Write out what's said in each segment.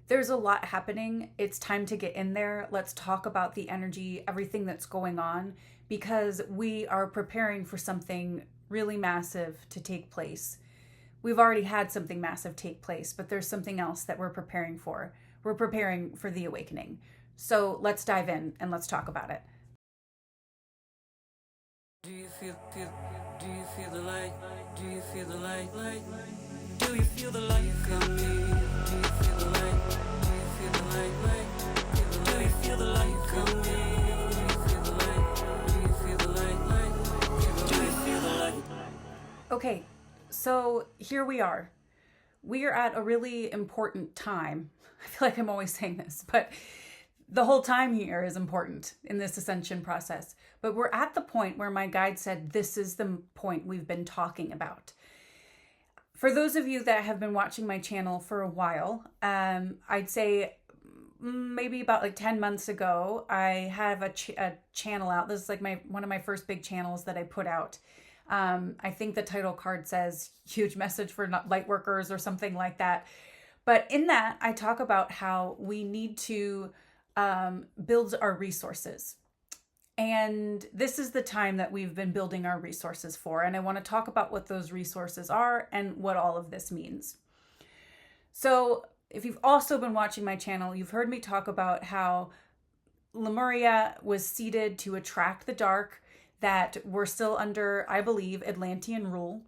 There's a lot happening. It's time to get in there. Let's talk about the energy, everything that's going on, because we are preparing for something really massive to take place. We've already had something massive take place, but there's something else that we're preparing for. We're preparing for the awakening. So let's dive in and let's talk about it. Do you feel the light? Do you feel the light? Do you feel the light coming? Do you feel the light? Do you feel the light? Do you feel the light coming? Do you feel the light? Do you feel the light? Do you feel the light? Okay, so here we are. We are at a really important time. I feel like I'm always saying this, but the whole time here is important in this ascension process. But we're at the point where my guide said, this is the point we've been talking about. For those of you that have been watching my channel for a while, I'd say maybe about like 10 months ago, I have a channel out. This is like one of my first big channels that I put out. I think the title card says huge message for light workers or something like that. But in that, I talk about how we need to build our resources. And this is the time that we've been building our resources for. And I want to talk about what those resources are and what all of this means. So if you've also been watching my channel, you've heard me talk about how Lemuria was seeded to attract the dark, that we're still under, I believe, Atlantean rule.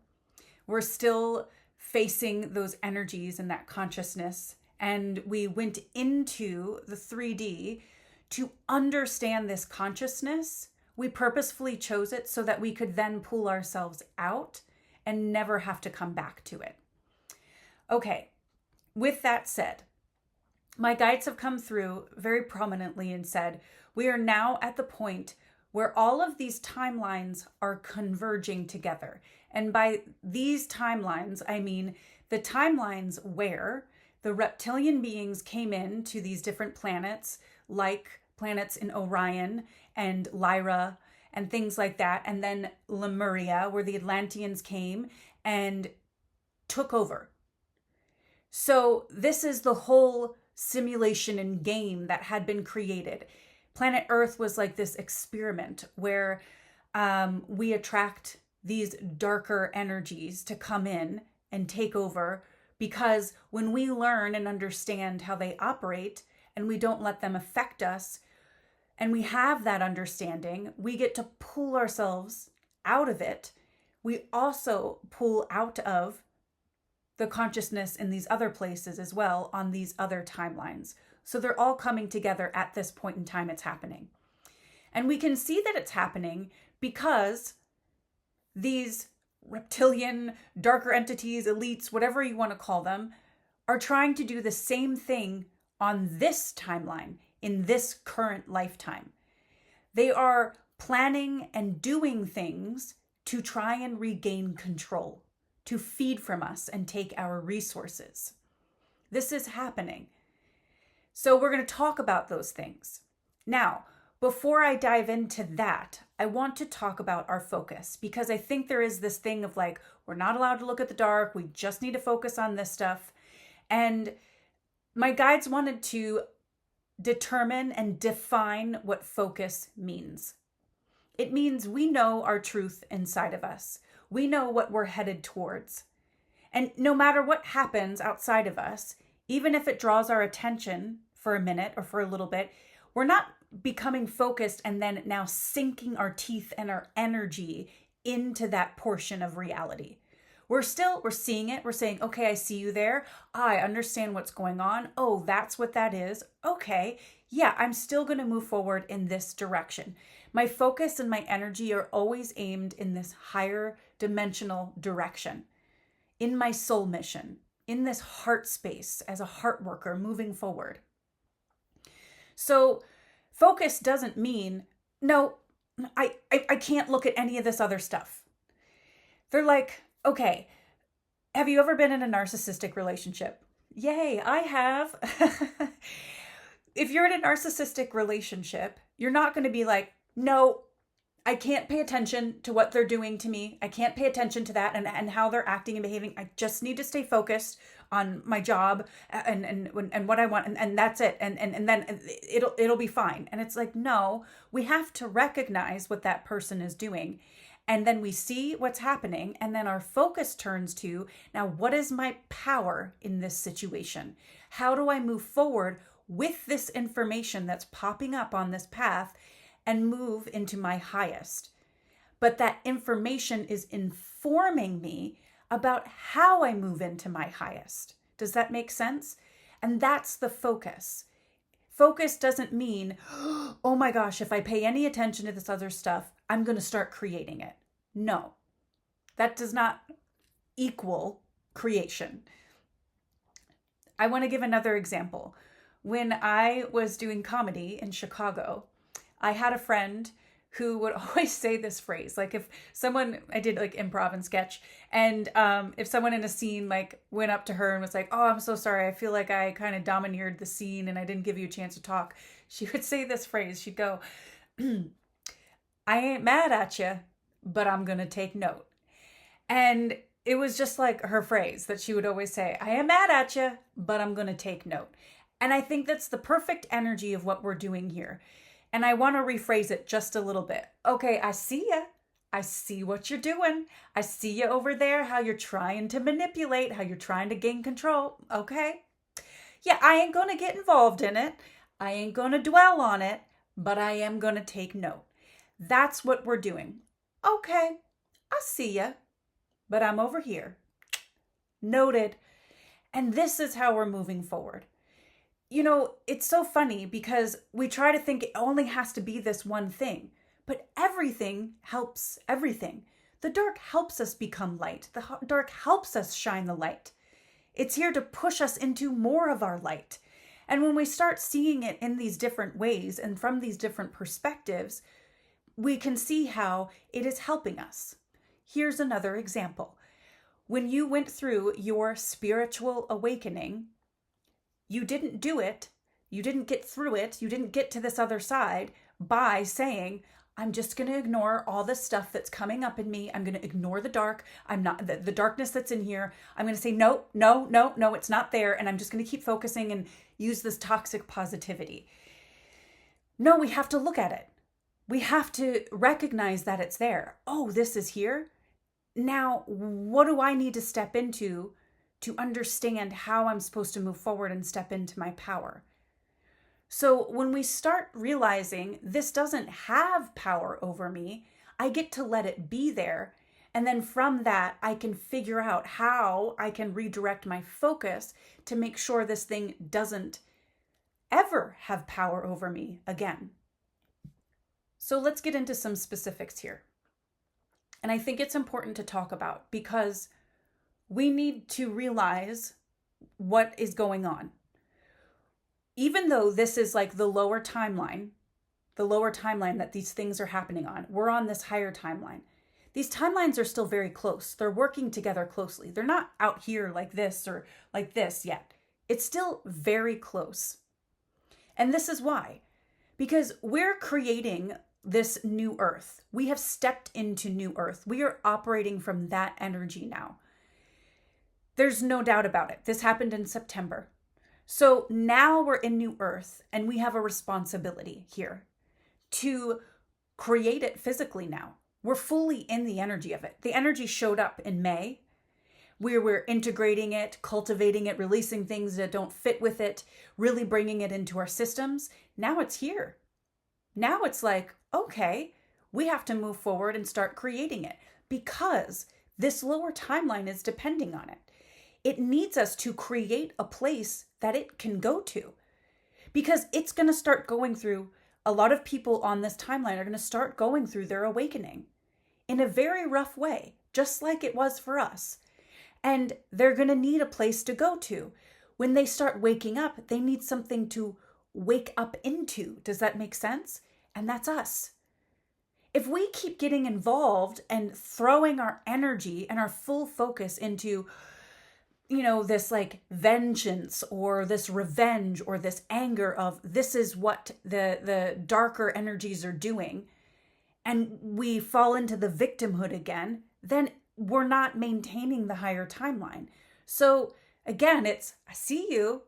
We're still facing those energies and that consciousness. And we went into the 3D to understand this consciousness. We purposefully chose it so that we could then pull ourselves out and never have to come back to it. Okay, with that said, my guides have come through very prominently and said, we are now at the point where all of these timelines are converging together. And by these timelines, I mean the timelines where the reptilian beings came in to these different planets, like planets in Orion and Lyra and things like that. And then Lemuria, where the Atlanteans came and took over. So this is the whole simulation and game that had been created. Planet Earth was like this experiment where we attract these darker energies to come in and take over, because when we learn and understand how they operate and we don't let them affect us, and we have that understanding, we get to pull ourselves out of it. We also pull out of the consciousness in these other places as well on these other timelines. So they're all coming together at this point in time it's happening. And we can see that it's happening because these reptilian, darker entities, elites, whatever you want to call them, are trying to do the same thing on this timeline, in this current lifetime. They are planning and doing things to try and regain control, to feed from us and take our resources. This is happening. So we're going to talk about those things. Now, before I dive into that, I want to talk about our focus, because I think there is this thing of like, we're not allowed to look at the dark. We just need to focus on this stuff. And my guides wanted to determine and define what focus means. It means we know our truth inside of us. We know what we're headed towards. And no matter what happens outside of us, even if it draws our attention for a minute or for a little bit, we're not becoming focused and then now sinking our teeth and our energy into that portion of reality. We're seeing it. We're saying, okay, I see you there. I understand what's going on. Oh, that's what that is. Okay. Yeah, I'm still going to move forward in this direction. My focus and my energy are always aimed in this higher dimensional direction, in my soul mission, in this heart space as a heart worker moving forward. So focus doesn't mean, no, I can't look at any of this other stuff. They're like, okay, have you ever been in a narcissistic relationship? Yay, I have. If you're in a narcissistic relationship, you're not going to be like, no, I can't pay attention to what they're doing to me. I can't pay attention to that and how they're acting and behaving. I just need to stay focused on my job and what I want, and that's it. And then it'll be fine. And it's like, no, we have to recognize what that person is doing. And then we see what's happening, and then our focus turns to, now, what is my power in this situation? How do I move forward with this information that's popping up on this path and move into my highest? But that information is informing me about how I move into my highest. Does that make sense? And that's the focus. Focus doesn't mean, oh my gosh, if I pay any attention to this other stuff, I'm going to start creating it. No, that does not equal creation. I want to give another example. When I was doing comedy in Chicago, I had a friend who would always say this phrase. Like if someone, I did like improv and sketch, and if someone in a scene like went up to her and was like, oh, I'm so sorry, I feel like I kind of domineered the scene and I didn't give you a chance to talk, she would say this phrase. She'd go, I ain't mad at you, but I'm going to take note. And it was just like her phrase that she would always say, I am mad at you, but I'm going to take note. And I think that's the perfect energy of what we're doing here. And I want to rephrase it just a little bit. Okay, I see you. I see what you're doing. I see you over there, how you're trying to manipulate, how you're trying to gain control. Okay. Yeah, I ain't going to get involved in it. I ain't going to dwell on it, but I am going to take note. That's what we're doing. Okay, I see you, but I'm over here. Noted. And this is how we're moving forward. You know, it's so funny because we try to think it only has to be this one thing, but everything helps everything. The dark helps us become light. The dark helps us shine the light. It's here to push us into more of our light. And when we start seeing it in these different ways and from these different perspectives, we can see how it is helping us. Here's another example. When you went through your spiritual awakening, you didn't do it, you didn't get through it, you didn't get to this other side by saying, I'm just going to ignore all this stuff that's coming up in me. I'm going to ignore the dark. I'm not the darkness that's in here. I'm going to say, no, it's not there. And I'm just going to keep focusing and use this toxic positivity. No, we have to look at it. We have to recognize that it's there. Oh, this is here. Now, what do I need to step into to understand how I'm supposed to move forward and step into my power? So when we start realizing this doesn't have power over me, I get to let it be there. And then from that, I can figure out how I can redirect my focus to make sure this thing doesn't ever have power over me again. So let's get into some specifics here. And I think it's important to talk about because we need to realize what is going on. Even though this is like the lower timeline that these things are happening on, we're on this higher timeline. These timelines are still very close. They're working together closely. They're not out here like this or like this yet. It's still very close. And this is why. Because we're creating this new earth. We have stepped into new earth. We are operating from that energy now. There's no doubt about it. This happened in September. So now we're in new earth and we have a responsibility here to create it physically now. We're fully in the energy of it. The energy showed up in May. We're integrating it, cultivating it, releasing things that don't fit with it, really bringing it into our systems. Now it's here. Now it's like, okay, we have to move forward and start creating it because this lower timeline is depending on it. It needs us to create a place that it can go to because it's going to start going through, a lot of people on this timeline are going to start going through their awakening in a very rough way, just like it was for us. And they're going to need a place to go to. When they start waking up, they need something to wake up into. Does that make sense? And that's us. If we keep getting involved and throwing our energy and our full focus into, this like vengeance or this revenge or this anger of this is what the darker energies are doing, and we fall into the victimhood again, then we're not maintaining the higher timeline. So Again, it's, I see you.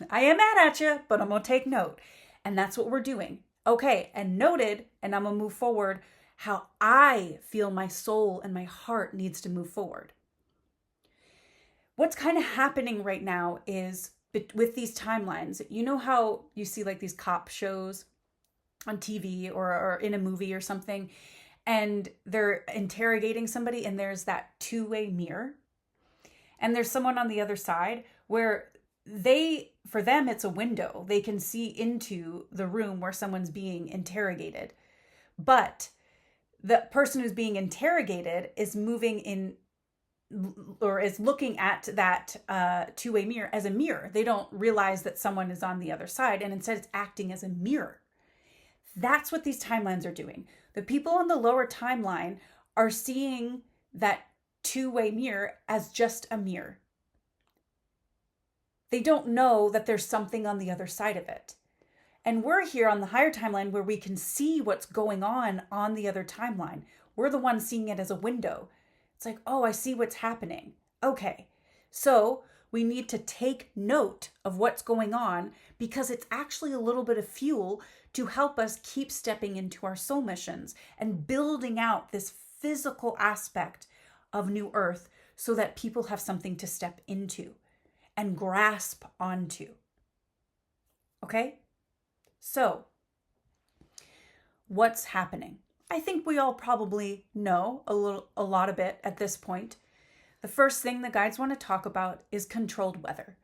I am mad at you, but I'm going to take note. And that's what we're doing. Okay, and noted, and I'm going to move forward how I feel my soul and my heart needs to move forward. What's kind of happening right now is with these timelines, you know how you see like these cop shows on TV or in a movie or something, and they're interrogating somebody and there's that two-way mirror. And there's someone on the other side where for them, it's a window. They can see into the room where someone's being interrogated. But the person who's being interrogated is moving in or is looking at that two-way mirror as a mirror. They don't realize that someone is on the other side, and instead it's acting as a mirror. That's what these timelines are doing. The people on the lower timeline are seeing that two-way mirror as just a mirror. They don't know that there's something on the other side of it. And we're here on the higher timeline where we can see what's going on the other timeline. We're the ones seeing it as a window. It's like, oh, I see what's happening. Okay, so we need to take note of what's going on because it's actually a little bit of fuel to help us keep stepping into our soul missions and building out this physical aspect of New Earth so that people have something to step into and grasp onto. Okay? So, what's happening? I think we all probably know a lot of it at this point. The first thing the guides want to talk about is controlled weather.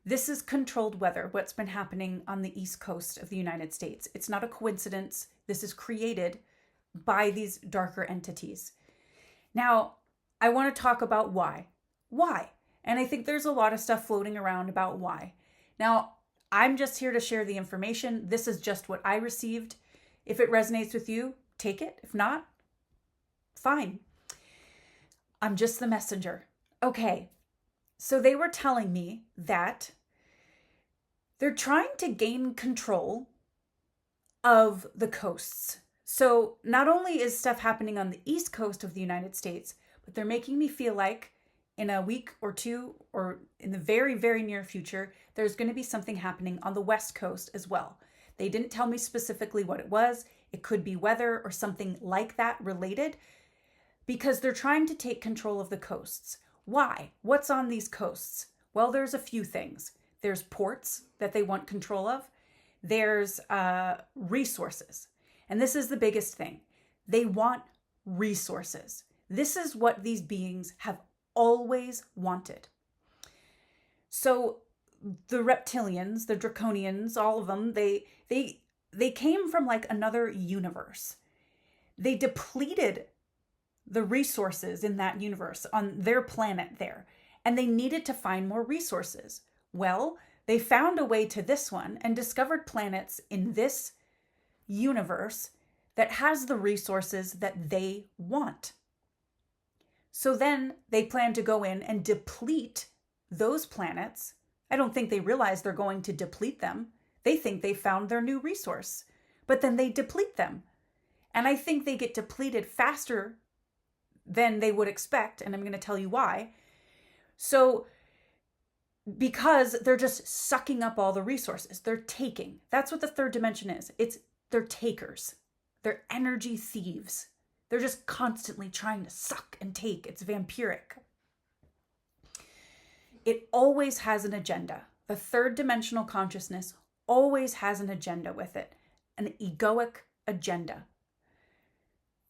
This is controlled weather, what's been happening on the East Coast of the United States. It's not a coincidence. This is created by these darker entities. Now, I want to talk about why. Why? And I think there's a lot of stuff floating around about why. Now, I'm just here to share the information. This is just what I received. If it resonates with you, take it. If not, fine. I'm just the messenger. Okay, so they were telling me that they're trying to gain control of the coasts. So not only is stuff happening on the East Coast of the United States, but they're making me feel like in a week or two, or in the very, very near future, there's going to be something happening on the West Coast as well. They didn't tell me specifically what it was. It could be weather or something like that related, because they're trying to take control of the coasts. Why? What's on these coasts? Well, there's a few things. There's ports that they want control of. There's resources. And this is the biggest thing. They want resources. This is what these beings have always wanted. So the reptilians, the draconians, all of them, they came from like another universe. They depleted the resources in that universe on their planet there, and they needed to find more resources. Well, they found a way to this one and discovered planets in this universe that has the resources that they want. So then they plan to go in and deplete those planets. I don't think they realize they're going to deplete them. They think they found their new resource, but then they deplete them. And I think they get depleted faster than they would expect, and I'm going to tell you why. So, because they're just sucking up all the resources. They're taking. That's what the third dimension is. They're takers. They're energy thieves. They're just constantly trying to suck and take. It's vampiric. It always has an agenda. The third dimensional consciousness always has an agenda with it, an egoic agenda.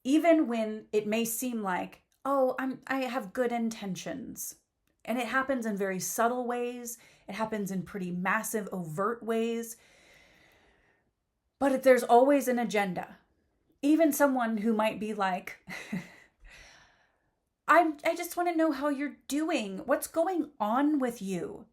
Even when it may seem like, oh, I have good intentions. And it happens in very subtle ways. It happens in pretty massive, overt ways. But there's always an agenda. Even someone who might be like, I just want to know how you're doing. What's going on with you?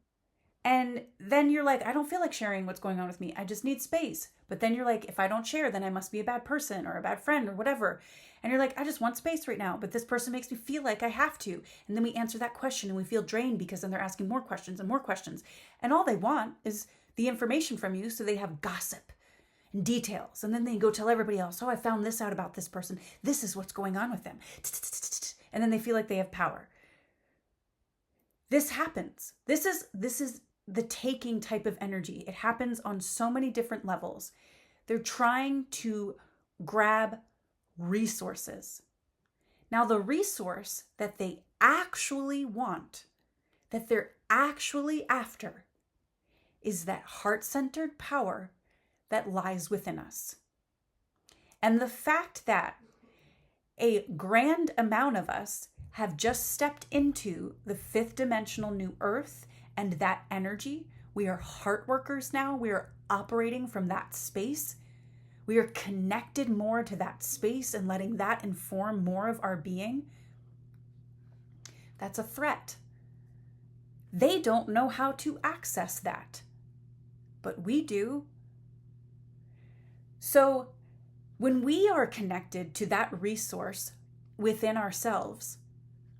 And then you're like, I don't feel like sharing what's going on with me. I just need space. But then you're like, if I don't share, then I must be a bad person or a bad friend or whatever. And you're like, I just want space right now. But this person makes me feel like I have to. And then we answer that question and we feel drained because then they're asking more questions and more questions. And all they want is the information from you so they have gossip and details. And then they go tell everybody else, oh, I found this out about this person. This is what's going on with them. And then they feel like they have power. This happens. This is the taking type of energy. It happens on so many different levels. They're trying to grab resources. Now, the resource that they actually want, that they're actually after, is that heart-centered power that lies within us. And the fact that a grand amount of us have just stepped into the fifth dimensional new earth and that energy, we are heart workers now. We are operating from that space. We are connected more to that space and letting that inform more of our being. That's a threat. They don't know how to access that, but we do. So when we are connected to that resource within ourselves,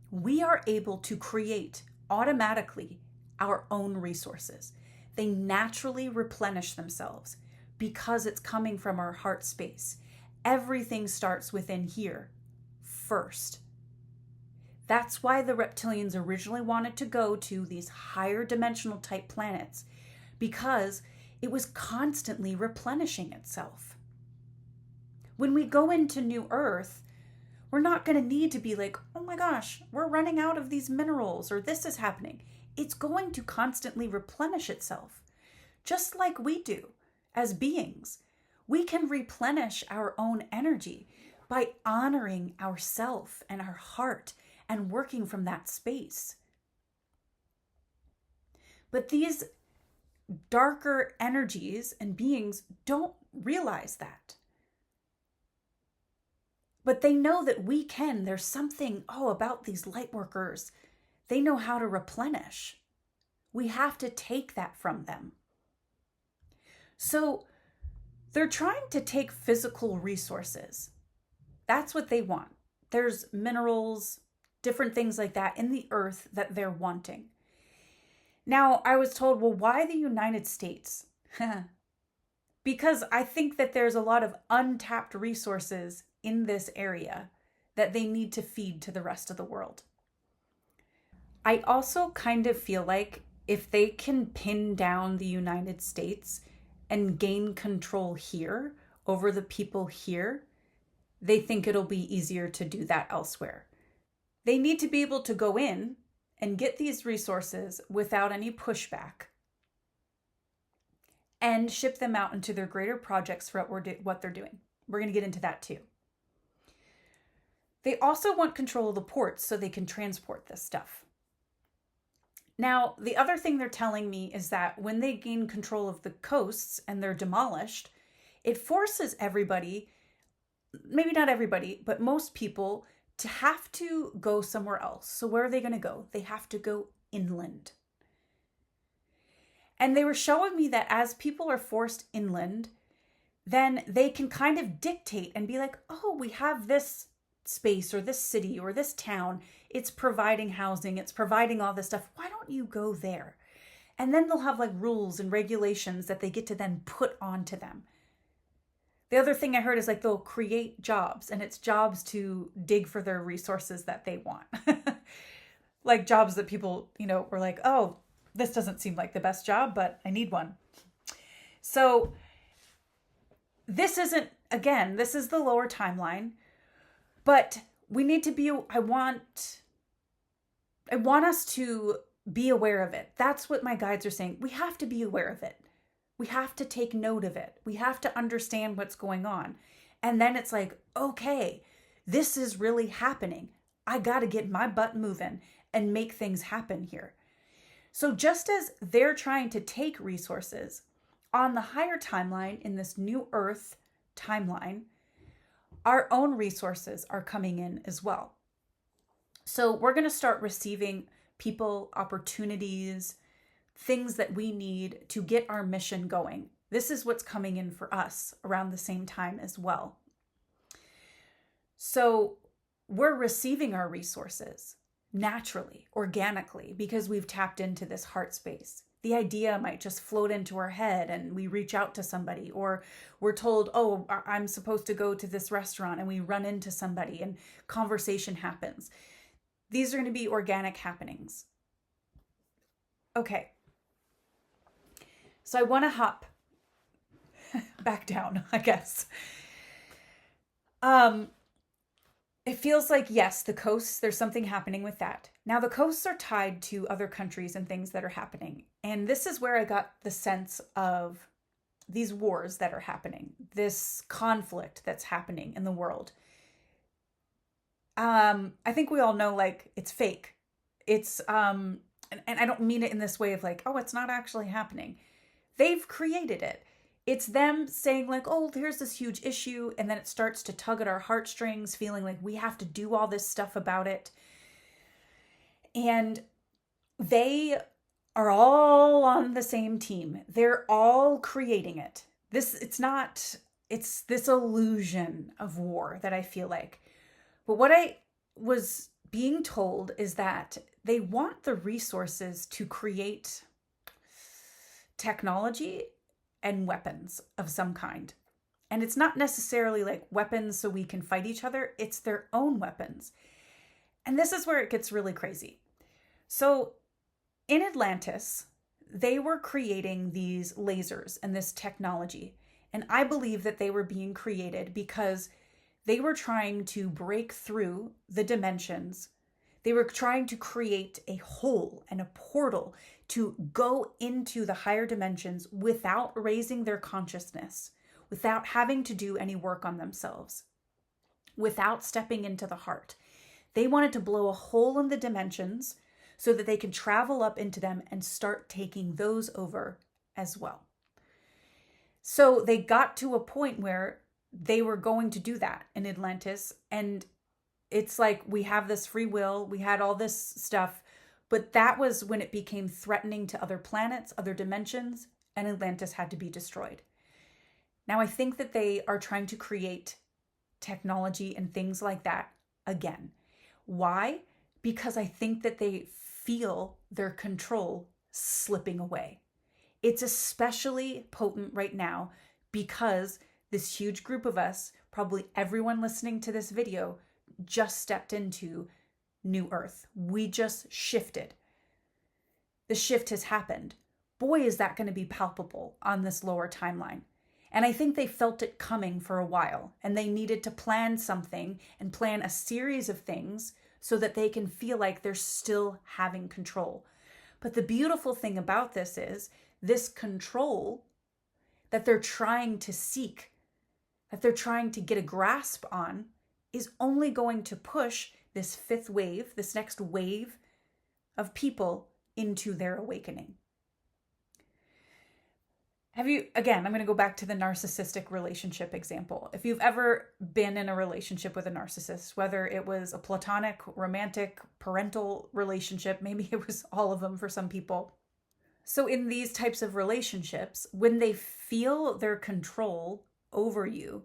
we are able to create automatically our own resources. They naturally replenish themselves because it's coming from our heart space. Everything starts within here first. That's why the reptilians originally wanted to go to these higher dimensional type planets, because it was constantly replenishing itself. When we go into New Earth, we're not going to need to be like, oh my gosh, we're running out of these minerals or this is happening. It's going to constantly replenish itself, just like we do as beings. We can replenish our own energy by honoring ourself and our heart and working from that space. But these darker energies and beings don't realize that. But they know that we can. There's something, about these light workers. They know how to replenish. We have to take that from them. So they're trying to take physical resources. That's what they want. There's minerals, different things like that in the earth that they're wanting. Now, I was told, well, why the United States? Because I think that there's a lot of untapped resources in this area that they need to feed to the rest of the world. I also kind of feel like if they can pin down the United States and gain control here over the people here, they think it'll be easier to do that elsewhere. They need to be able to go in and get these resources without any pushback and ship them out into their greater projects for what they're doing. We're going to get into that too. They also want control of the ports so they can transport this stuff. Now, the other thing they're telling me is that when they gain control of the coasts and they're demolished, it forces everybody, maybe not everybody, but most people, to have to go somewhere else. So where are they going to go? They have to go inland. And they were showing me that as people are forced inland, then they can kind of dictate and be like, oh, we have this space or this city or this town. It's providing housing. It's providing all this stuff. Why don't you go there? And then they'll have like rules and regulations that they get to then put onto them. The other thing I heard is like they'll create jobs, and it's jobs to dig for their resources that they want. Like jobs that people, were like, oh, this doesn't seem like the best job, but I need one. So this is the lower timeline, but we need to be, I want us to be aware of it. That's what my guides are saying. We have to be aware of it. We have to take note of it. We have to understand what's going on. And then it's like, okay, this is really happening. I got to get my butt moving and make things happen here. So just as they're trying to take resources on the higher timeline in this new earth timeline, our own resources are coming in as well. So we're going to start receiving people, opportunities, things that we need to get our mission going. This is what's coming in for us around the same time as well. So we're receiving our resources naturally, organically, because we've tapped into this heart space. The idea might just float into our head and we reach out to somebody, or we're told, oh, I'm supposed to go to this restaurant, and we run into somebody and conversation happens. These are going to be organic happenings. Okay. So I want to hop back down, I guess. It feels like, yes, the coasts, there's something happening with that. Now, the coasts are tied to other countries and things that are happening. And this is where I got the sense of these wars that are happening, this conflict that's happening in the world. I think we all know, like, it's fake. It's, and I don't mean it in this way of like, oh, it's not actually happening. They've created it. It's them saying like, oh, here's this huge issue. And then it starts to tug at our heartstrings, feeling like we have to do all this stuff about it. And they are all on the same team. They're all creating it. It's this illusion of war that I feel like. But what I was being told is that they want the resources to create technology and weapons of some kind. And it's not necessarily like weapons so we can fight each other, it's their own weapons. And this is where it gets really crazy. So in Atlantis, they were creating these lasers and this technology. And I believe that they were being created because they were trying to break through the dimensions. They were trying to create a hole and a portal to go into the higher dimensions without raising their consciousness, without having to do any work on themselves, without stepping into the heart. They wanted to blow a hole in the dimensions so that they could travel up into them and start taking those over as well. So they got to a point where they were going to do that in Atlantis. And it's like, we have this free will, we had all this stuff, but that was when it became threatening to other planets, other dimensions, and Atlantis had to be destroyed. Now, I think that they are trying to create technology and things like that again. Why? Because I think that they feel their control slipping away. It's especially potent right now because this huge group of us, probably everyone listening to this video, just stepped into New Earth. We just shifted. The shift has happened. Boy, is that going to be palpable on this lower timeline. And I think they felt it coming for a while, and they needed to plan something and plan a series of things so that they can feel like they're still having control. But the beautiful thing about this is this control that they're trying to seek, that they're trying to get a grasp on, is only going to push this fifth wave, this next wave of people into their awakening. Again, I'm going to go back to the narcissistic relationship example. If you've ever been in a relationship with a narcissist, whether it was a platonic, romantic, parental relationship, maybe it was all of them for some people. So in these types of relationships, when they feel their control over you,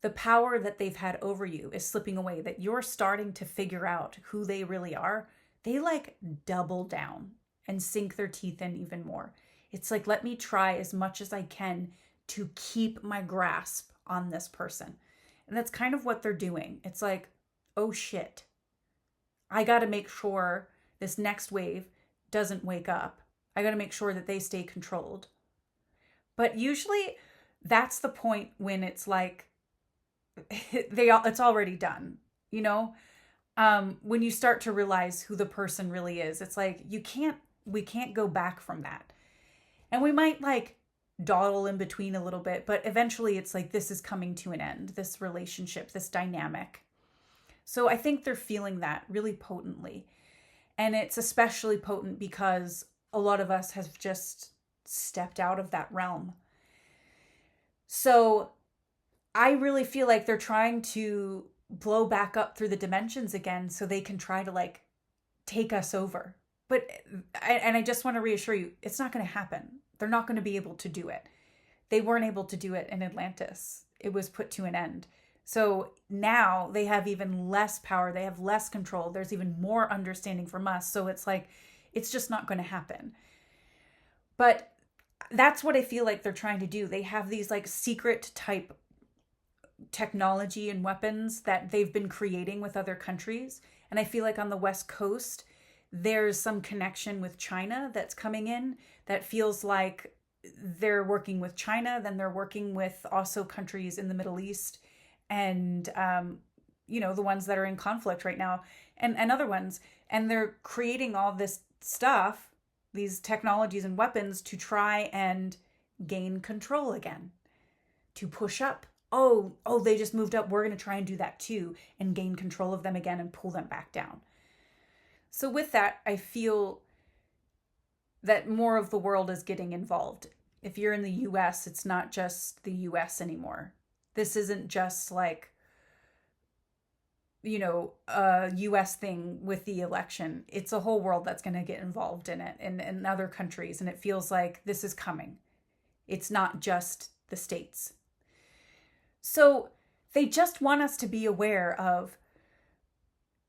the power that they've had over you is slipping away, that you're starting to figure out who they really are, they like double down and sink their teeth in even more. It's like, let me try as much as I can to keep my grasp on this person. And that's kind of what they're doing. It's like, oh shit, I got to make sure this next wave doesn't wake up. I got to make sure that they stay controlled. But usually that's the point when it's like, it's already done, you know? When you start to realize who the person really is, it's like, we can't go back from that. And we might like dawdle in between a little bit, but eventually it's like, this is coming to an end, this relationship, this dynamic. So I think they're feeling that really potently. And it's especially potent because a lot of us have just stepped out of that realm. So I really feel like they're trying to blow back up through the dimensions again so they can try to like take us over. But I just want to reassure you, it's not going to happen. They're not going to be able to do it. They weren't able to do it in Atlantis. It was put to an end. So now they have even less power. They have less control. There's even more understanding from us. So it's like, it's just not going to happen. But that's what I feel like they're trying to do. They have these like secret type technology and weapons that they've been creating with other countries. And I feel like on the West Coast, there's some connection with China that's coming in that feels like they're working with China, then they're working with also countries in the Middle East and, the ones that are in conflict right now and other ones. And they're creating all this stuff, these technologies and weapons to try and gain control again, to push up. Oh, they just moved up. We're going to try and do that too and gain control of them again and pull them back down. So with that, I feel that more of the world is getting involved. If you're in the US, it's not just the US anymore. This isn't just like, a US thing with the election. It's a whole world that's going to get involved in it and other countries. And it feels like this is coming. It's not just the States. So they just want us to be aware of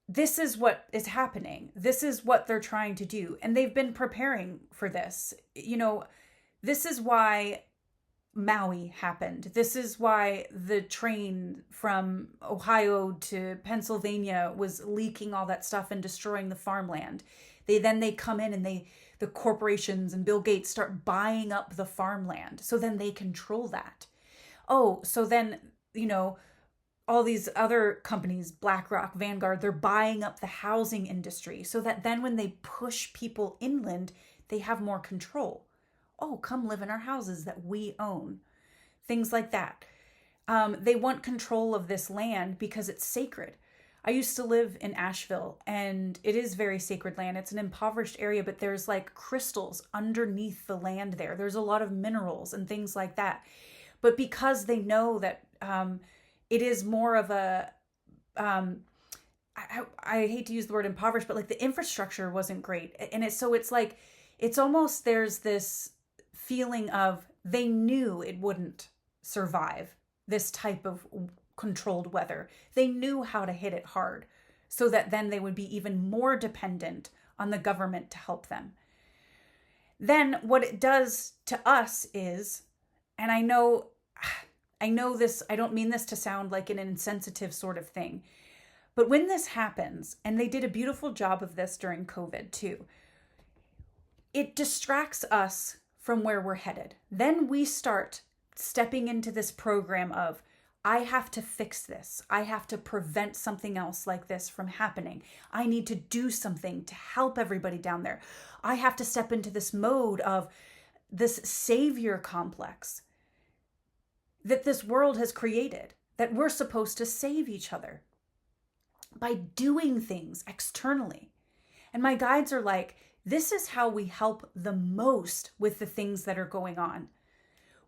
this is what is happening. This is what they're trying to do. And they've been preparing for this. This is why Maui happened. This is why the train from Ohio to Pennsylvania was leaking all that stuff and destroying the farmland. They come in and the corporations and Bill Gates start buying up the farmland. So then they control that. Oh, so then, all these other companies, BlackRock, Vanguard, they're buying up the housing industry so that then when they push people inland, they have more control. Oh, come live in our houses that we own. Things like that. They want control of this land because it's sacred. I used to live in Asheville and it is very sacred land. It's an impoverished area, but there's like crystals underneath the land there. There's a lot of minerals and things like that. But because they know that it is more of a, I hate to use the word impoverished, but like the infrastructure wasn't great. And it's almost, there's this feeling of they knew it wouldn't survive this type of controlled weather. They knew how to hit it hard so that then they would be even more dependent on the government to help them. Then what it does to us is, and I know this, I don't mean this to sound like an insensitive sort of thing, but when this happens, and they did a beautiful job of this during COVID too, it distracts us from where we're headed. Then we start stepping into this program of, I have to fix this. I have to prevent something else like this from happening. I need to do something to help everybody down there. I have to step into this mode of this savior complex that this world has created, that we're supposed to save each other by doing things externally. And my guides are like, this is how we help the most with the things that are going on.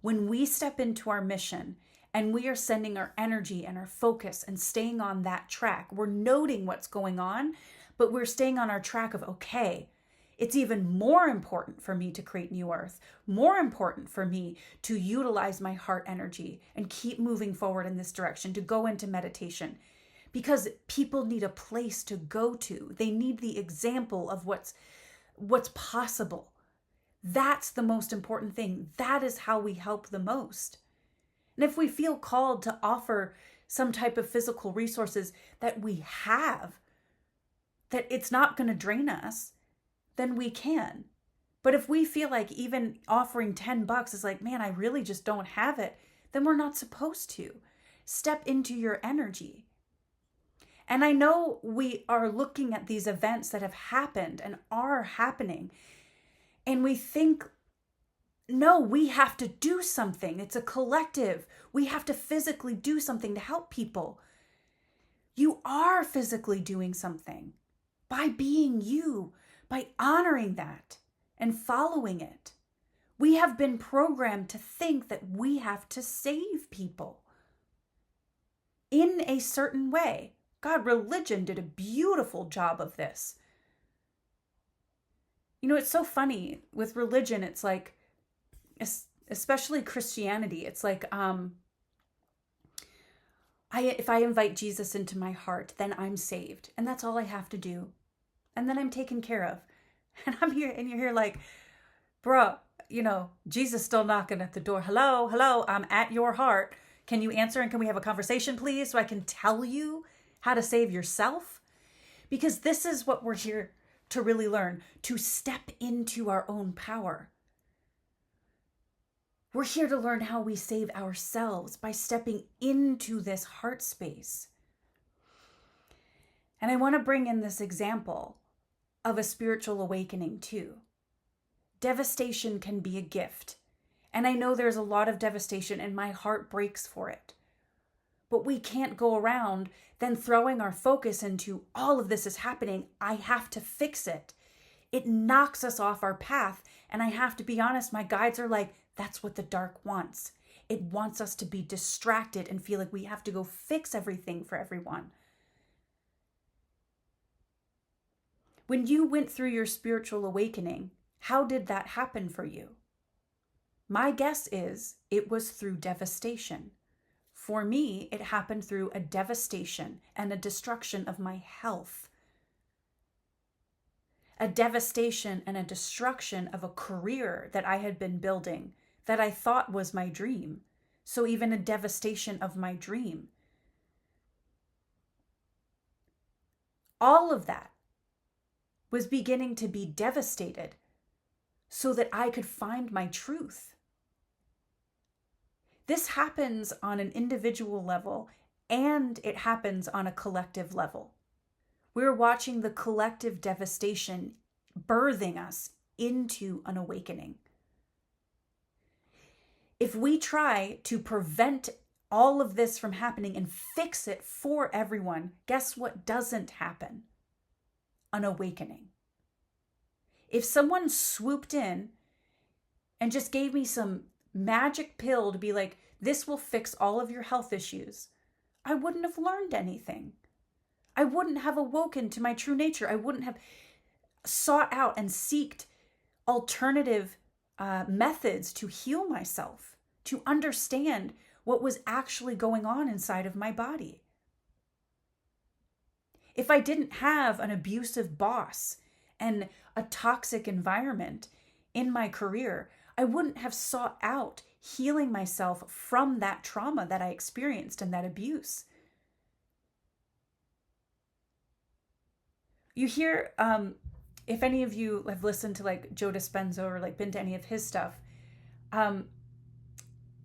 When we step into our mission and we are sending our energy and our focus and staying on that track, we're noting what's going on, but we're staying on our track of, okay, it's even more important for me to create New Earth, more important for me to utilize my heart energy and keep moving forward in this direction, to go into meditation, because people need a place to go to. They need the example of what's possible. That's the most important thing. That is how we help the most. And if we feel called to offer some type of physical resources that we have, that it's not going to drain us, then we can. But if we feel like even offering $10 is like, man, I really just don't have it, then we're not supposed to. Step into your energy. And I know we are looking at these events that have happened and are happening, and we think, no, we have to do something. It's a collective. We have to physically do something to help people. You are physically doing something by being you, by honoring that and following it. We have been programmed to think that we have to save people in a certain way. God, religion did a beautiful job of this. It's so funny with religion. It's like, especially Christianity, it's like, if I invite Jesus into my heart, then I'm saved. And that's all I have to do. And then I'm taken care of. And I'm here, and you're here like, bruh, Jesus still knocking at the door. Hello, I'm at your heart. Can you answer and can we have a conversation, please, so I can tell you how to save yourself? Because this is what we're here to really learn, to step into our own power. We're here to learn how we save ourselves by stepping into this heart space. And I want to bring in this example of a spiritual awakening too. Devastation can be a gift. And I know there's a lot of devastation and my heart breaks for it. But we can't go around then throwing our focus into all of this is happening. I have to fix it. It knocks us off our path. And I have to be honest, my guides are like, that's what the dark wants. It wants us to be distracted and feel like we have to go fix everything for everyone. When you went through your spiritual awakening, how did that happen for you? My guess is it was through devastation. For me, it happened through a devastation and a destruction of my health. A devastation and a destruction of a career that I had been building that I thought was my dream. So even a devastation of my dream. All of that was beginning to be devastated so that I could find my truth. This happens on an individual level and it happens on a collective level. We're watching the collective devastation birthing us into an awakening. If we try to prevent all of this from happening and fix it for everyone, guess what doesn't happen? An awakening. If someone swooped in and just gave me some magic pill to be like, this will fix all of your health issues, I wouldn't have learned anything. I wouldn't have awoken to my true nature. I wouldn't have sought out and sought alternative methods to heal myself, to understand what was actually going on inside of my body. If I didn't have an abusive boss and a toxic environment in my career, I wouldn't have sought out healing myself from that trauma that I experienced and that abuse. You hear, if any of you have listened to like Joe Dispenza or like been to any of his stuff,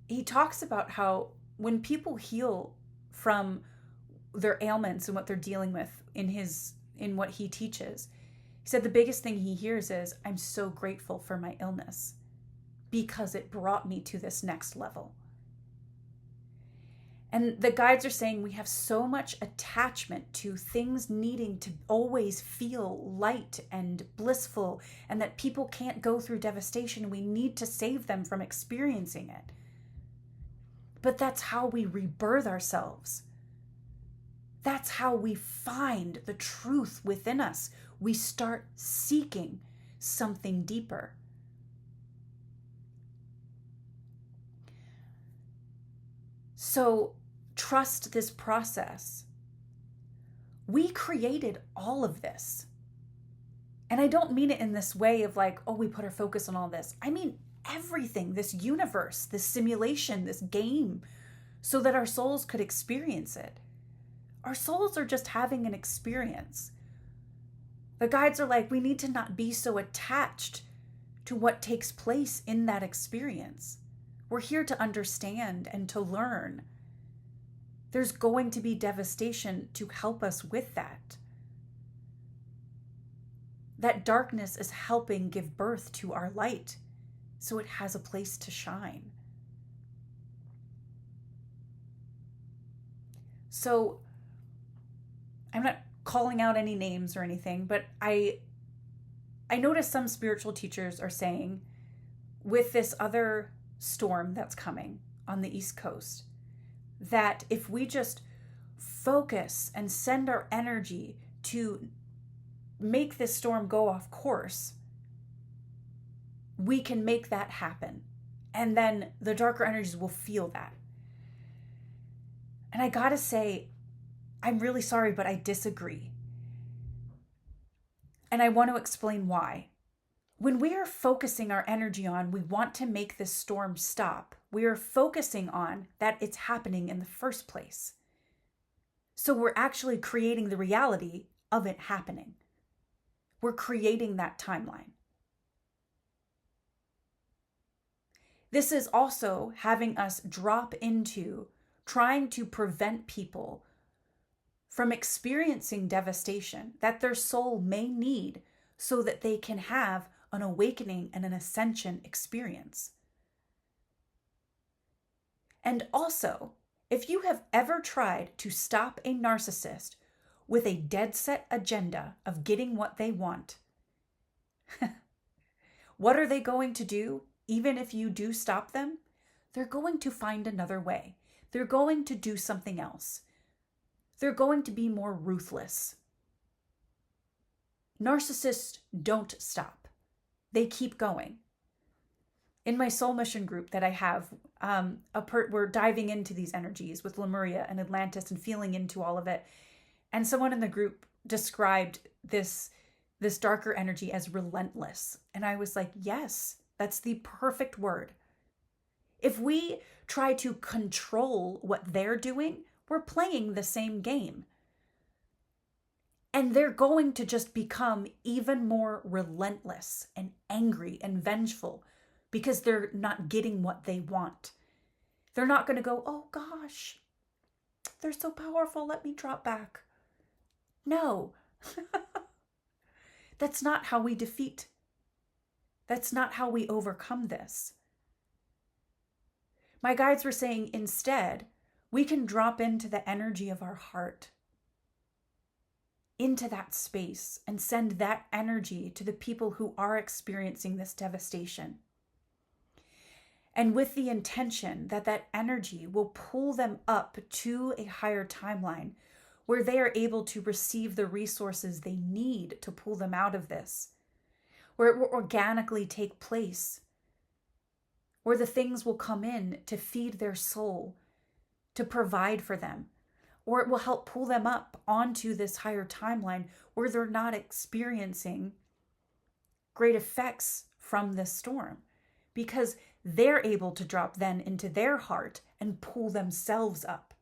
he talks about how when people heal from their ailments and what they're dealing with in what he teaches, he said the biggest thing he hears is, I'm so grateful for my illness because it brought me to this next level. And the guides are saying we have so much attachment to things needing to always feel light and blissful, and that people can't go through devastation. We need to save them from experiencing it. But that's how we rebirth ourselves. That's how we find the truth within us. We start seeking something deeper. So trust this process. We created all of this. And I don't mean it in this way of like, oh, we put our focus on all this. I mean everything, this universe, this simulation, this game, so that our souls could experience it. Our souls are just having an experience. The guides are like, we need to not be so attached to what takes place in that experience. We're here to understand and to learn. There's going to be devastation to help us with that. That darkness is helping give birth to our light, so it has a place to shine. So, I'm not calling out any names or anything, but I notice some spiritual teachers are saying, with this other storm that's coming on the East Coast, that if we just focus and send our energy to make this storm go off course, we can make that happen. And then the darker energies will feel that. And I gotta say, I'm really sorry, but I disagree. And I want to explain why. When we are focusing our energy on, we want to make this storm stop, we are focusing on that it's happening in the first place. So we're actually creating the reality of it happening. We're creating that timeline. This is also having us drop into trying to prevent people from experiencing devastation that their soul may need so that they can have an awakening and an ascension experience. And also, if you have ever tried to stop a narcissist with a dead set agenda of getting what they want, what are they going to do? Even if you do stop them, they're going to find another way. They're going to do something else. They're going to be more ruthless. Narcissists don't stop. They keep going. In my soul mission group that I have, we're diving into these energies with Lemuria and Atlantis and feeling into all of it. And someone in the group described this darker energy as relentless. And I was like, yes, that's the perfect word. If we try to control what they're doing, we're playing the same game. And they're going to just become even more relentless and angry and vengeful because they're not getting what they want. They're not going to go, oh gosh, they're so powerful, let me drop back. No, that's not how we defeat. That's not how we overcome this. My guides were saying instead, we can drop into the energy of our heart, into that space, and send that energy to the people who are experiencing this devastation. And with the intention that that energy will pull them up to a higher timeline where they are able to receive the resources they need to pull them out of this, where it will organically take place, where the things will come in to feed their soul, to provide for them, or it will help pull them up onto this higher timeline where they're not experiencing great effects from this storm because they're able to drop then into their heart and pull themselves up.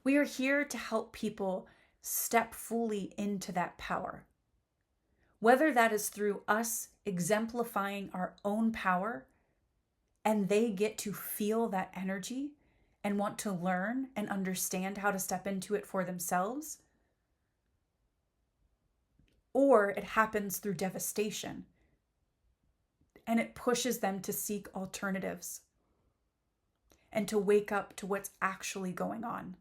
We are here to help people step fully into that power. Whether that is through us exemplifying our own power and they get to feel that energy and want to learn and understand how to step into it for themselves, or it happens through devastation and it pushes them to seek alternatives and to wake up to what's actually going on.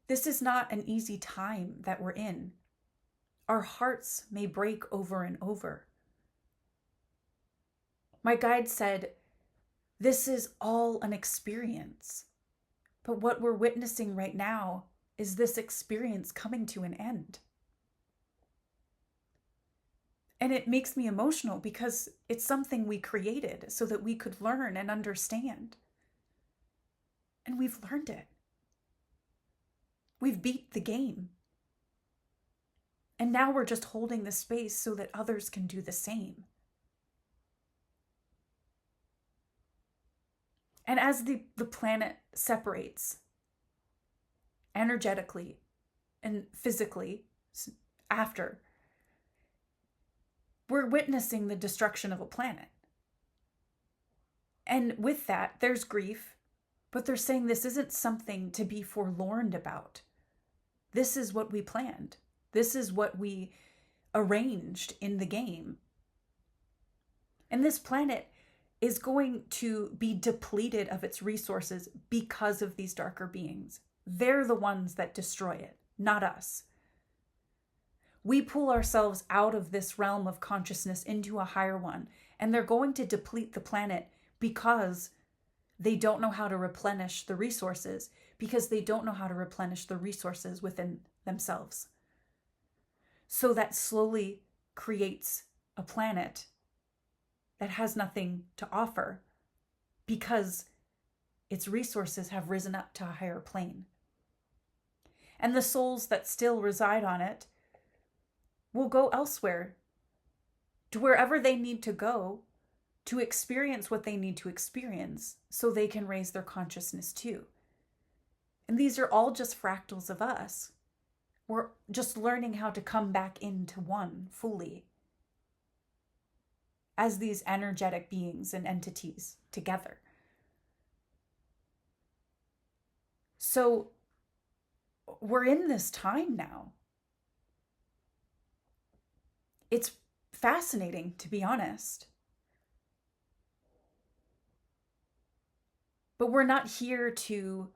This is not an easy time that we're in. Our hearts may break over and over. My guide said, this is all an experience. But what we're witnessing right now is this experience coming to an end. And it makes me emotional because it's something we created so that we could learn and understand. And we've learned it. We've beat the game. And now we're just holding the space so that others can do the same. And as the planet separates energetically and physically after, we're witnessing the destruction of a planet. And with that, there's grief, but they're saying this isn't something to be forlorn about. This is what we planned. This is what we arranged in the game. And this planet is going to be depleted of its resources because of these darker beings. They're the ones that destroy it, not us. We pull ourselves out of this realm of consciousness into a higher one, and they're going to deplete the planet because they don't know how to replenish the resources, because they don't know how to replenish the resources within themselves. So that slowly creates a planet that has nothing to offer because its resources have risen up to a higher plane. And the souls that still reside on it will go elsewhere, to wherever they need to go to experience what they need to experience so they can raise their consciousness too. And these are all just fractals of us. We're just learning how to come back into one fully as these energetic beings and entities together. So we're in this time now. It's fascinating, to be honest. But we're not here to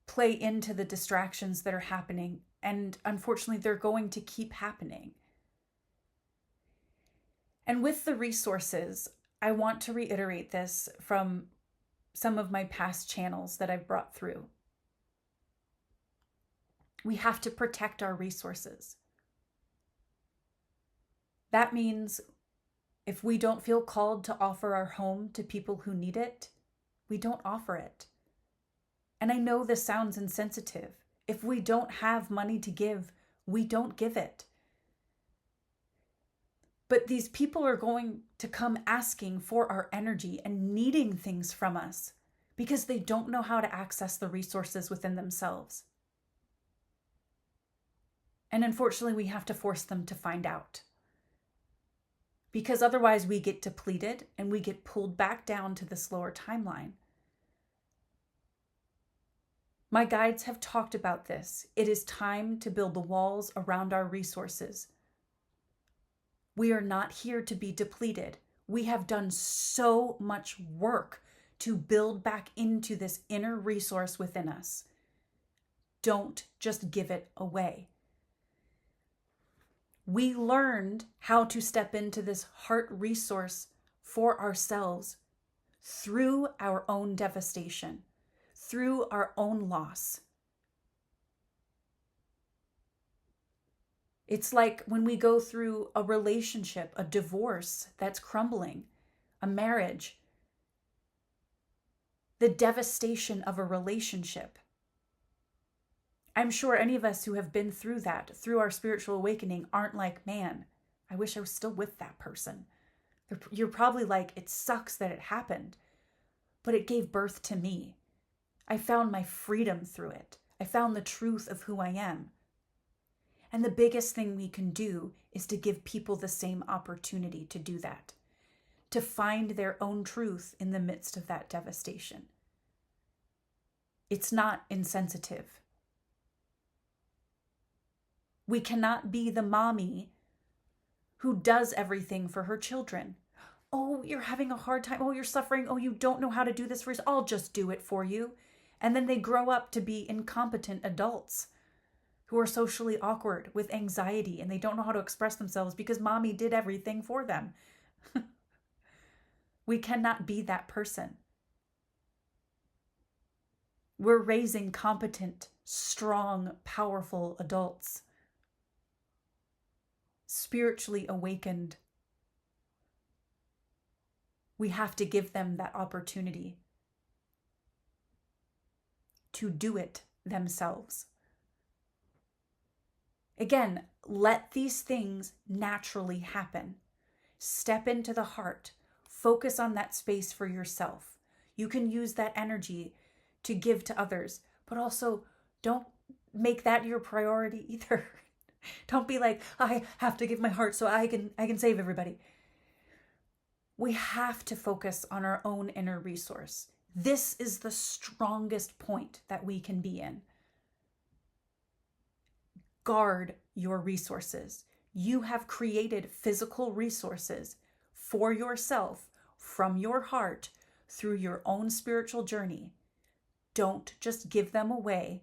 play into the distractions that are happening. And unfortunately, they're going to keep happening. And with the resources, I want to reiterate this from some of my past channels that I've brought through. We have to protect our resources. That means if we don't feel called to offer our home to people who need it, we don't offer it. And I know this sounds insensitive. If we don't have money to give, we don't give it. But these people are going to come asking for our energy and needing things from us because they don't know how to access the resources within themselves. And unfortunately, we have to force them to find out. Because otherwise we get depleted and we get pulled back down to this lower timeline. My guides have talked about this. It is time to build the walls around our resources. We are not here to be depleted. We have done so much work to build back into this inner resource within us. Don't just give it away. We learned how to step into this heart resource for ourselves through our own devastation, through our own loss. It's like when we go through a relationship, a divorce that's crumbling, a marriage, the devastation of a relationship. I'm sure any of us who have been through that, through our spiritual awakening, aren't like, man, I wish I was still with that person. You're probably like, it sucks that it happened, but it gave birth to me. I found my freedom through it. I found the truth of who I am. And the biggest thing we can do is to give people the same opportunity to do that, to find their own truth in the midst of that devastation. It's not insensitive. We cannot be the mommy who does everything for her children. Oh, you're having a hard time. Oh, you're suffering. Oh, you don't know how to do this for us. I'll just do it for you. And then they grow up to be incompetent adults who are socially awkward with anxiety and they don't know how to express themselves because mommy did everything for them. We cannot be that person. We're raising competent, strong, powerful adults. Spiritually awakened. We have to give them that opportunity to do it themselves. Again, let these things naturally happen. Step into the heart. Focus on that space for yourself. You can use that energy to give to others, but also don't make that your priority either. Don't be like, I have to give my heart so I can save everybody. We have to focus on our own inner resource. This is the strongest point that we can be in. Guard your resources. You have created physical resources for yourself from your heart through your own spiritual journey. Don't just give them away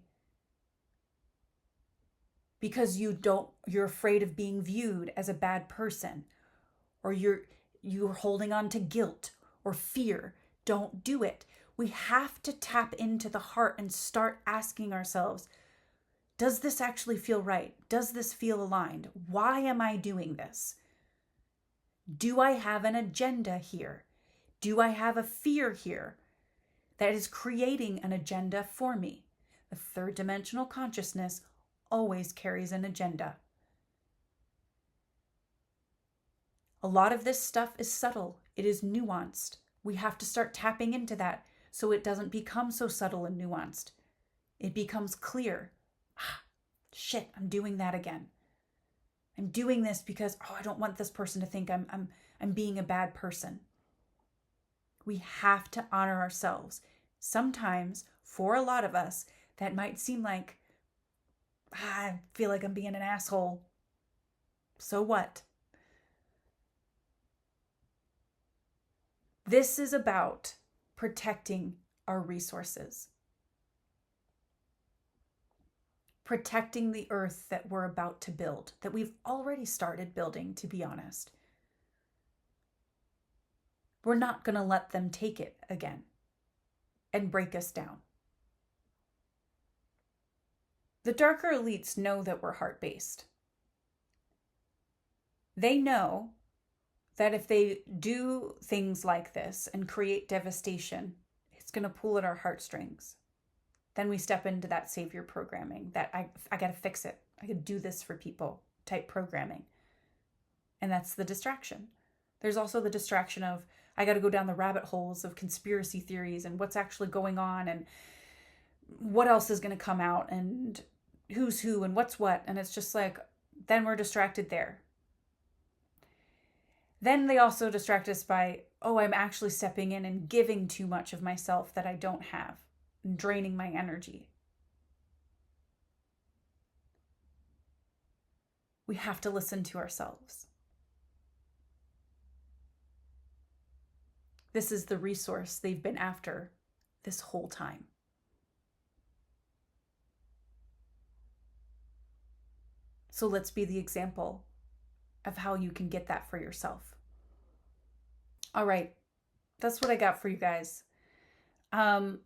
because you're afraid of being viewed as a bad person, or you're holding on to guilt or fear. Don't do it. We have to tap into the heart and start asking ourselves, does this actually feel right? Does this feel aligned? Why am I doing this? Do I have an agenda here? Do I have a fear here that is creating an agenda for me? The third dimensional consciousness always carries an agenda. A lot of this stuff is subtle. It is nuanced. We have to start tapping into that so it doesn't become so subtle and nuanced. It becomes clear. Shit, I'm doing that again. I'm doing this because, I don't want this person to think I'm being a bad person. We have to honor ourselves. Sometimes, for a lot of us, that might seem like, I feel like I'm being an asshole. So what? This is about protecting our resources. Protecting the earth that we're about to build, that we've already started building, to be honest. We're not going to let them take it again and break us down. The darker elites know that we're heart-based. They know that if they do things like this and create devastation, it's going to pull at our heartstrings. Then we step into that savior programming, that I got to fix it. I could do this for people type programming. And that's the distraction. There's also the distraction of, I got to go down the rabbit holes of conspiracy theories and what's actually going on and what else is going to come out and who's who and what's what. And it's just like, then we're distracted there. Then they also distract us by, I'm actually stepping in and giving too much of myself that I don't have, and draining my energy. We have to listen to ourselves. This is the resource they've been after this whole time. So let's be the example of how you can get that for yourself. All right, that's what I got for you guys. I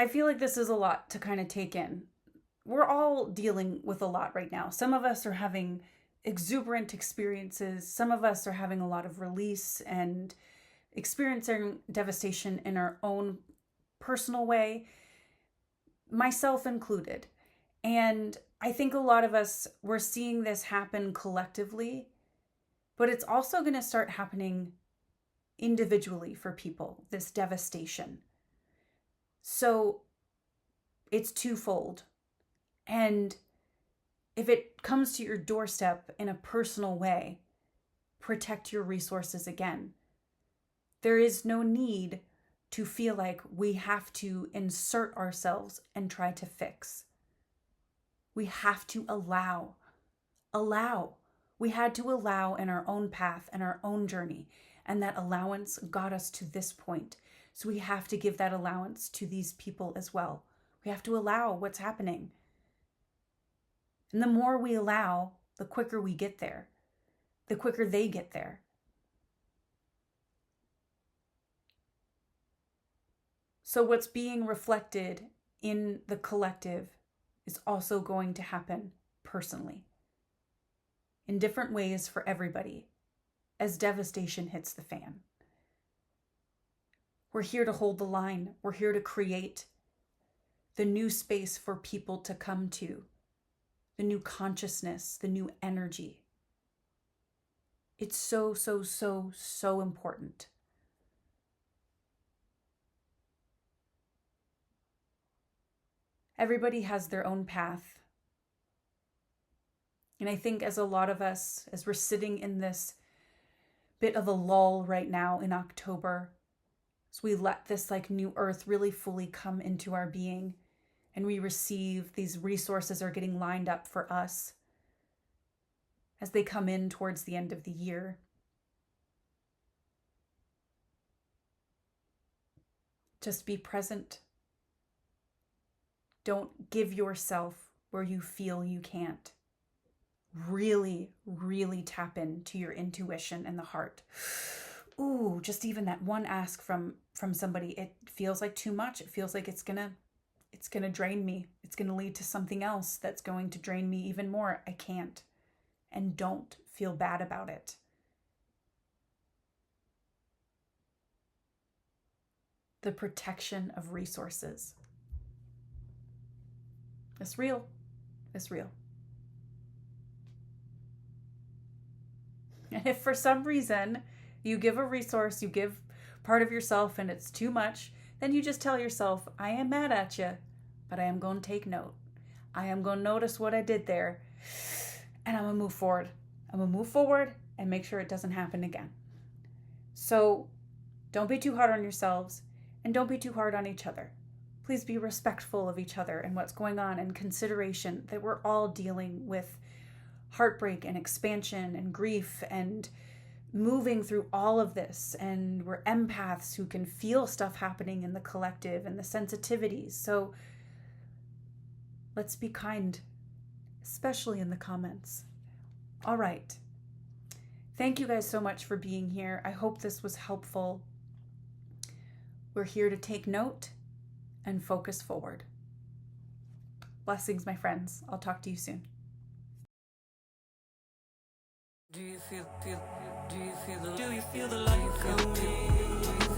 feel like this is a lot to kind of take in. We're all dealing with a lot right now. Some of us are having exuberant experiences. Some of us are having a lot of release and experiencing devastation in our own personal way, myself included. And I think a lot of us, we're seeing this happen collectively, but it's also going to start happening individually for people, this devastation. So it's twofold. And if it comes to your doorstep in a personal way, protect your resources again. There is no need to feel like we have to insert ourselves and try to fix. We have to allow. We had to allow in our own path and our own journey. And that allowance got us to this point. So we have to give that allowance to these people as well. We have to allow what's happening. And the more we allow, the quicker we get there. The quicker they get there. So what's being reflected in the collective is also going to happen personally, in different ways for everybody, as devastation hits the fan. We're here to hold the line. We're here to create the new space for people to come to, the new consciousness, the new energy. It's so, so, so, so important. Everybody has their own path. And I think as a lot of us, as we're sitting in this bit of a lull right now in October, as we let this new earth really fully come into our being, and we receive these resources are getting lined up for us as they come in towards the end of the year. Just be present. Don't give yourself where you feel you can't. Really, really tap into your intuition and the heart. Ooh, just even that one ask from somebody, it feels like too much. It feels like it's gonna drain me. It's gonna lead to something else that's going to drain me even more. I can't. And don't feel bad about it. The protection of resources. It's real. It's real. And if for some reason you give a resource, you give part of yourself and it's too much, then you just tell yourself, I am mad at you, but I am going to take note. I am going to notice what I did there, and I'm going to move forward. I'm going to move forward and make sure it doesn't happen again. So don't be too hard on yourselves, and don't be too hard on each other. Please be respectful of each other and what's going on, and consideration that we're all dealing with heartbreak and expansion and grief and moving through all of this. And we're empaths who can feel stuff happening in the collective and the sensitivities. So let's be kind, especially in the comments. All right. Thank you guys so much for being here. I hope this was helpful. We're here to take note and focus forward. Blessings, my friends. I'll talk to you soon. Do you feel the light coming?